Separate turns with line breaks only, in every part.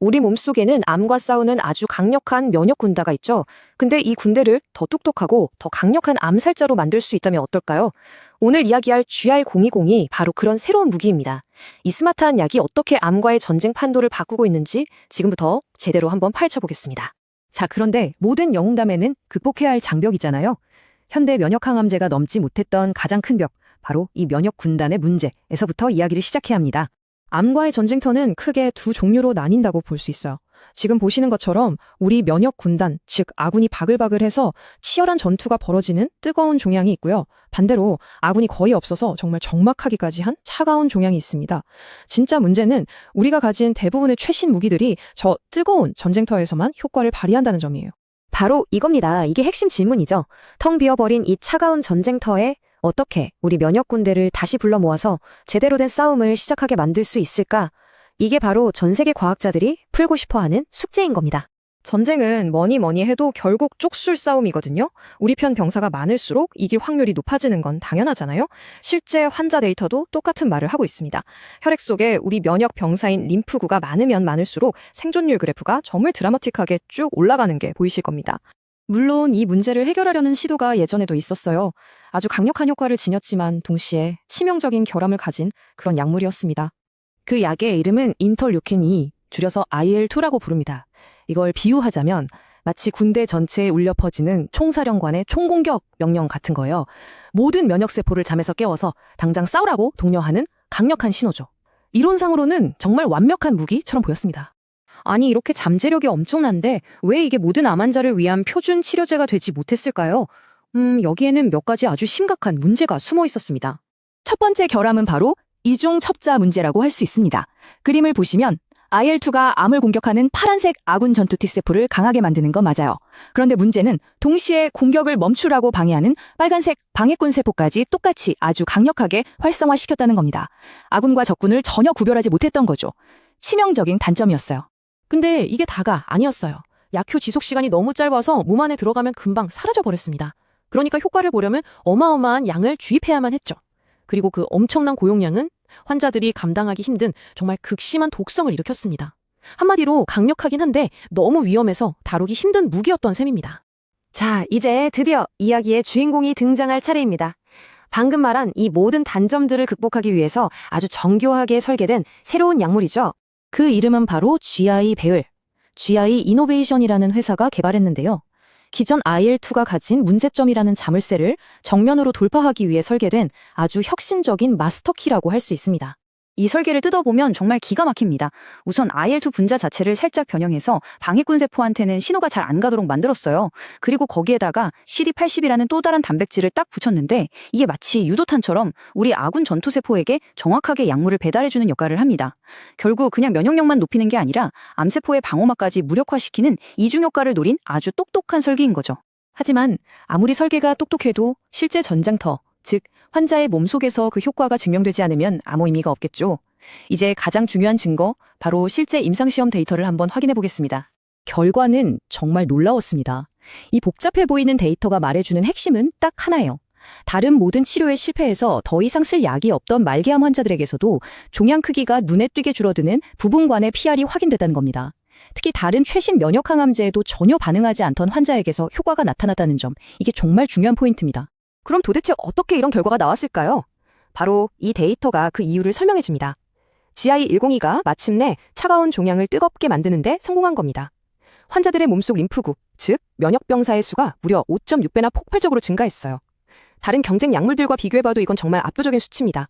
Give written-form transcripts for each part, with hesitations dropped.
우리 몸속에는 암과 싸우는 아주 강력한 면역 군대가 있죠. 근데 이 군대를 더 똑똑하고 더 강력한 암살자로 만들 수 있다면 어떨까요? 오늘 이야기할 GI020이 바로 그런 새로운 무기입니다. 이 스마트한 약이 어떻게 암과의 전쟁 판도를 바꾸고 있는지 지금부터 제대로 한번 파헤쳐보겠습니다.
자, 그런데 모든 영웅담에는 극복해야 할 장벽이잖아요. 현대 면역항암제가 넘지 못했던 가장 큰 벽, 바로 이 면역 군단의 문제에서부터 이야기를 시작해야 합니다.
암과의 전쟁터는 크게 두 종류로 나뉜다고 볼 수 있어요. 지금 보시는 것처럼 우리 면역 군단, 즉 아군이 바글바글해서 치열한 전투가 벌어지는 뜨거운 종양이 있고요. 반대로 아군이 거의 없어서 정말 적막하기까지 한 차가운 종양이 있습니다. 진짜 문제는 우리가 가진 대부분의 최신 무기들이 저 뜨거운 전쟁터에서만 효과를 발휘한다는 점이에요.
바로 이겁니다. 이게 핵심 질문이죠. 텅 비어버린 이 차가운 전쟁터에 어떻게 우리 면역 군대를 다시 불러 모아서 제대로 된 싸움을 시작하게 만들 수 있을까? 이게 바로 전 세계 과학자들이 풀고 싶어하는 숙제인 겁니다.
전쟁은 뭐니 해도 결국 쪽술 싸움이거든요. 우리 편 병사가 많을수록 이길 확률이 높아지는 건 당연하잖아요. 실제 환자 데이터도 똑같은 말을 하고 있습니다. 혈액 속에 우리 면역 병사인 림프구가 많으면 많을수록 생존율 그래프가 정말 드라마틱하게 쭉 올라가는 게 보이실 겁니다. 물론 이 문제를 해결하려는 시도가 예전에도 있었어요. 아주 강력한 효과를 지녔지만 동시에 치명적인 결함을 가진 그런 약물이었습니다.
그 약의 이름은 인터류킨2, 줄여서 IL-2라고 부릅니다. 이걸 비유하자면 마치 군대 전체에 울려 퍼지는 총사령관의 총공격 명령 같은 거예요. 모든 면역세포를 잠에서 깨워서 당장 싸우라고 독려하는 강력한 신호죠. 이론상으로는 정말 완벽한 무기처럼 보였습니다.
아니 이렇게 잠재력이 엄청난데 왜 이게 모든 암 환자를 위한 표준 치료제가 되지 못했을까요? 여기에는 몇 가지 아주 심각한 문제가 숨어 있었습니다.
첫 번째 결함은 바로 이중 첩자 문제라고 할 수 있습니다. 그림을 보시면 IL-2가 암을 공격하는 파란색 아군 전투 T세포를 강하게 만드는 건 맞아요. 그런데 문제는 동시에 공격을 멈추라고 방해하는 빨간색 방해꾼 세포까지 똑같이 아주 강력하게 활성화시켰다는 겁니다. 아군과 적군을 전혀 구별하지 못했던 거죠. 치명적인 단점이었어요.
근데 이게 다가 아니었어요. 약효 지속 시간이 너무 짧아서 몸 안에 들어가면 금방 사라져버렸습니다. 그러니까 효과를 보려면 어마어마한 양을 주입해야만 했죠. 그리고 그 엄청난 고용량은 환자들이 감당하기 힘든 정말 극심한 독성을 일으켰습니다. 한마디로 강력하긴 한데 너무 위험해서 다루기 힘든 무기였던 셈입니다.
자, 이제 드디어 이야기의 주인공이 등장할 차례입니다. 방금 말한 이 모든 단점들을 극복하기 위해서 아주 정교하게 설계된 새로운 약물이죠.
그 이름은 바로 GI 배을, GI 이노베이션이라는 회사가 개발했는데요. 기존 IL-2가 가진 문제점이라는 자물쇠를 정면으로 돌파하기 위해 설계된 아주 혁신적인 마스터키라고 할 수 있습니다.
이 설계를 뜯어보면 정말 기가 막힙니다. 우선 IL-2 분자 자체를 살짝 변형해서 방해꾼 세포한테는 신호가 잘 안 가도록 만들었어요. 그리고 거기에다가 CD80이라는 또 다른 단백질을 딱 붙였는데 이게 마치 유도탄처럼 우리 아군 전투세포에게 정확하게 약물을 배달해주는 역할을 합니다. 결국 그냥 면역력만 높이는 게 아니라 암세포의 방어막까지 무력화시키는 이중 효과를 노린 아주 똑똑한 설계인 거죠.
하지만 아무리 설계가 똑똑해도 실제 전장터, 즉 환자의 몸속에서 그 효과가 증명되지 않으면 아무 의미가 없겠죠. 이제 가장 중요한 증거, 바로 실제 임상시험 데이터를 한번 확인해 보겠습니다. 결과는 정말 놀라웠습니다. 이 복잡해 보이는 데이터가 말해주는 핵심은 딱 하나예요. 다른 모든 치료에 실패해서 더 이상 쓸 약이 없던 말기암 환자들에게서도 종양 크기가 눈에 띄게 줄어드는 부분간의 PR이 확인됐다는 겁니다. 특히 다른 최신 면역항암제에도 전혀 반응하지 않던 환자에게서 효과가 나타났다는 점, 이게 정말 중요한 포인트입니다.
그럼 도대체 어떻게 이런 결과가 나왔을까요? 바로 이 데이터가 그 이유를 설명해 줍니다. GI102가 마침내 차가운 종양을 뜨겁게 만드는데 성공한 겁니다. 환자들의 몸속 림프구, 즉 면역병사의 수가 무려 5.6배나 폭발적으로 증가했어요. 다른 경쟁 약물들과 비교해봐도 이건 정말 압도적인 수치입니다.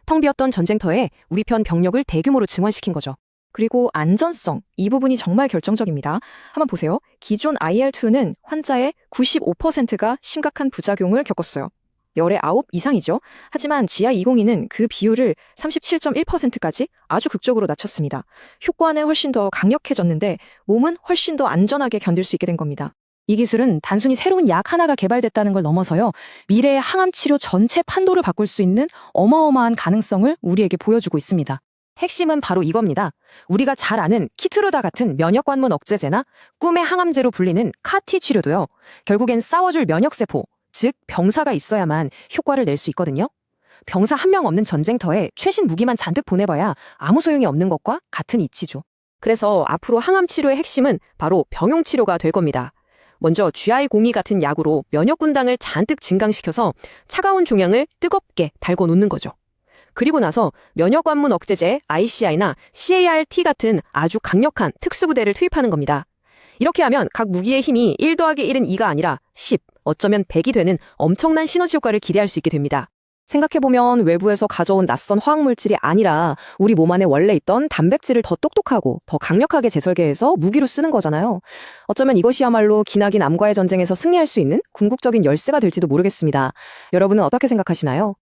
텅 비었던 전쟁터에 우리 편 병력을 대규모로 증원시킨 거죠.
그리고 안전성, 이 부분이 정말 결정적입니다. 한번 보세요. 기존 IL-2는 환자의 95%가 심각한 부작용을 겪었어요. 열의 9 이상이죠. 하지만 GI202는 그 비율을 37.1%까지 아주 극적으로 낮췄습니다. 효과는 훨씬 더 강력해졌는데 몸은 훨씬 더 안전하게 견딜 수 있게 된 겁니다.
이 기술은 단순히 새로운 약 하나가 개발됐다는 걸 넘어서요. 미래의 항암 치료 전체 판도를 바꿀 수 있는 어마어마한 가능성을 우리에게 보여주고 있습니다.
핵심은 바로 이겁니다. 우리가 잘 아는 키트루다 같은 면역관문 억제제나 꿈의 항암제로 불리는 카티 치료도요. 결국엔 싸워줄 면역세포, 즉 병사가 있어야만 효과를 낼 수 있거든요. 병사 한 명 없는 전쟁터에 최신 무기만 잔뜩 보내봐야 아무 소용이 없는 것과 같은 이치죠. 그래서 앞으로 항암 치료의 핵심은 바로 병용 치료가 될 겁니다. 먼저 GI02 같은 약으로 면역 군당을 잔뜩 증강시켜서 차가운 종양을 뜨겁게 달궈 놓는 거죠. 그리고 나서 면역 관문 억제제 ICI나 CAR-T 같은 아주 강력한 특수부대를 투입하는 겁니다. 이렇게 하면 각 무기의 힘이 1 더하기 1은 2가 아니라 10, 어쩌면 100이 되는 엄청난 시너지 효과를 기대할 수 있게 됩니다.
생각해보면 외부에서 가져온 낯선 화학물질이 아니라 우리 몸 안에 원래 있던 단백질을 더 똑똑하고 더 강력하게 재설계해서 무기로 쓰는 거잖아요. 어쩌면 이것이야말로 기나긴 암과의 전쟁에서 승리할 수 있는 궁극적인 열쇠가 될지도 모르겠습니다. 여러분은 어떻게 생각하시나요?